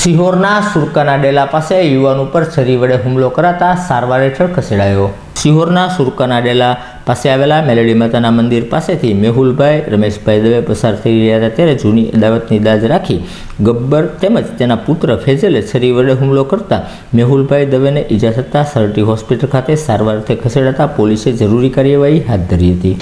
સિહોરના સુરકાના ડેલા પાસે યુવાન ઉપર છરી વડે હુમલો કરાતા સારવાર હેઠળ ખસેડાયો। સિહોરના સુરકાના ડેલા પાસે આવેલા મેલડી માતાના મંદિર પાસેથી મેહુલભાઈ રમેશભાઈ દવે પસાર થઈ રહ્યા હતા ત્યારે જૂની અદાવતની દાજ રાખી ગબ્બર તેમજ તેના પુત્ર ફેઝલે છરી વડે હુમલો કરતા મેહુલભાઈ દવેને ઈજા થતાં સરટી હોસ્પિટલ ખાતે સારવાર અર્થે ખસેડાતા પોલીસે જરૂરી કાર્યવાહી હાથ ધરી હતી।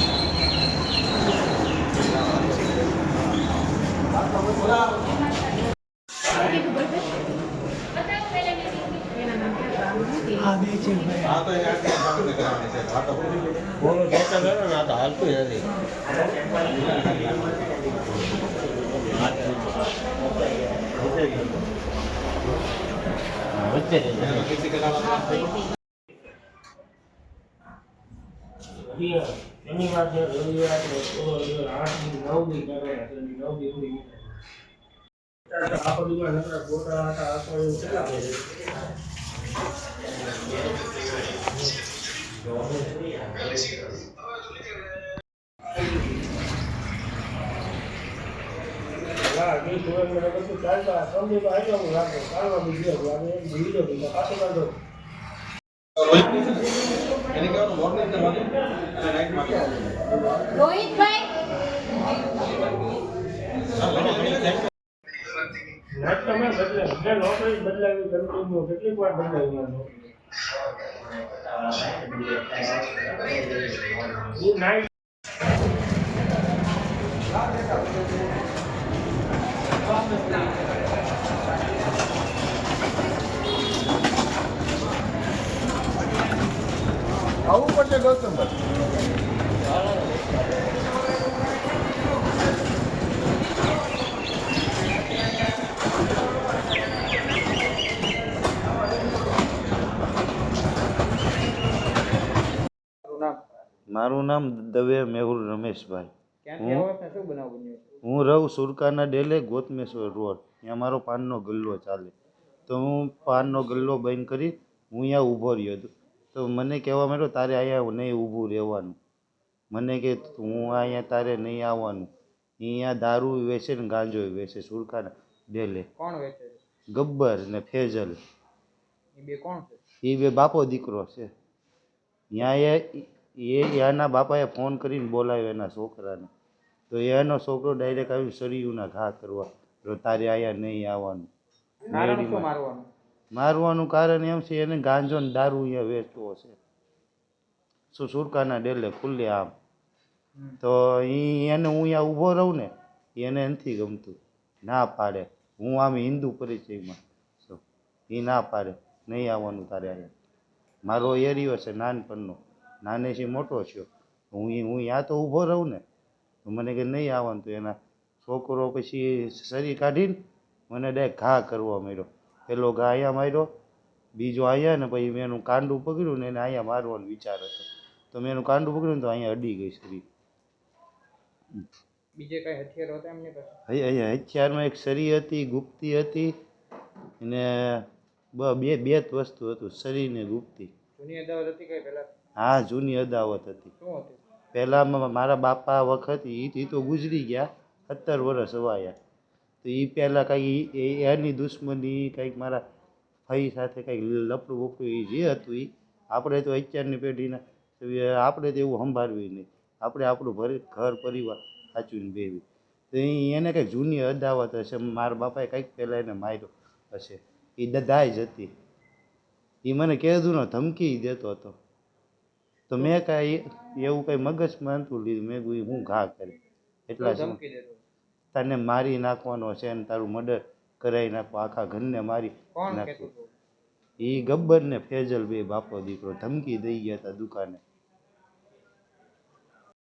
બોલો જતા કરો ને, આ તો હાલતું નથી। શનિવાર છે, રવિવાર છે, 8 9 દી કરે છે, 9 દી પૂરી આખો દિવસ નકરા ગોટા હતા, આખો કેટલા છે? નોકરી બદલાવી કેટલીક વાર બદલાવી આવું પડશે ગૌતમભાઈ। મારું નામ દવે મેહુલ રમેશભાઈ। હું રહું સુરકાના ડેલે ગોતમેશ્વર રોડ। ત્યાં મારો પાનનો ગલ્લો ચાલે, તો હું પાનનો ગલ્લો બંધ કરી હું અહીંયા ઊભો રહ્યો હતો, તો મને કહેવા માંડ્યો તારે અહીંયા નહીં ઊભું રહેવાનું। મને કે હું અહીંયા તારે નહીં આવવાનું। અહીંયા દારૂ વેચે ને ગાંજો વેચે સુરકાના ડેલે। કોણ વેચે? ગબ્બર ને ફેઝલ। એ બે કોણ છે? એ બે બાપો દીકરો છે। એના બાપાએ ફોન કરીને બોલાવ્યો એના છોકરાને, તો એનો છોકરો ડાયરેક્ટ આવી શરીરના ઘા કરવા, તો તારે અહીંયા નહીં આવવાનું। મારવાનું કારણ એમ છે એને ગાંજો ને દારૂ અહીંયા વેચવો છે સુરકાના ડેલે ખુલ્લે આમ। તો એને હું અહીંયા ઊભો રહું ને એને નથી ગમતું, ના પાડે। હું આમ હિન્દુ પરિચયમાં છું, એ ના પાડે નહીં આવવાનું તારે અહીંયા। મારો એરિયો છે નાનપણનો, નાનેથી મોટો થયો, હું ત્યાં તો ઊભો રહું ને, તો મને કે નહીં આવવાનું। તો એના છોકરો પછી શરીર કાઢીને મને ડાયરેક્ટ ઘા કરવા માંડ્યો। પેલો ઘા અહીંયા માર્યો, બીજો અહીંયા ને પછી મેં એનું કાંડું પકડ્યું ને એને અહીંયા મારવાનો વિચાર હતો, તો મેં એનું કાંડું પકડ્યું ને તો અહીંયા અડી ગઈ શરીર। બીજે કઈ હથિયાર હતા એમની પાસે? અહીંયા હથિયારમાં એક સરી હતી, ગુપ્તી હતી, અને બે જ વસ્તુ હતું, સરી ને ગુપ્તી। જૂની અદાવત હતી કઈ પહેલા? હા, જૂની અદાવત હતી। શું હતું? પહેલાં મારા બાપા વખત એ તો ગુજરી ગયા, 17 વર્ષ અવાયા, તો એ પહેલાં કંઈક એની દુશ્મની કંઈક મારા ભાઈ સાથે કંઈક લપડું બપડું એ જે હતું એ આપણે તો અત્યારની પેઢીના આપણે તો એવું સંભાળવી નહીં, આપણે આપણું ઘર પરિવાર સાચવીને બેવી। તો એને કંઈક જૂની અદાવત હશે, મારા બાપાએ કંઈક પહેલાં એને માર્યો હશે, એ દાય જ હતી। એ મને કહેતું ને ધમકી દેતો હતો, તો મેં કાંઈ એવું કંઈ મગજમાં નહોતું લીધું। મેં કહ્યું હું ઘા કરે એટલા ધમકી દેતો? તને મારી નાખવાનો છે ને તારું મર્ડર કરાવી નાખો, આખા ઘરને મારી નાખો। એ ગબ્બર ને ફેઝલ બે બાપો દીકરો ધમકી દઈ ગયા હતા દુકાને।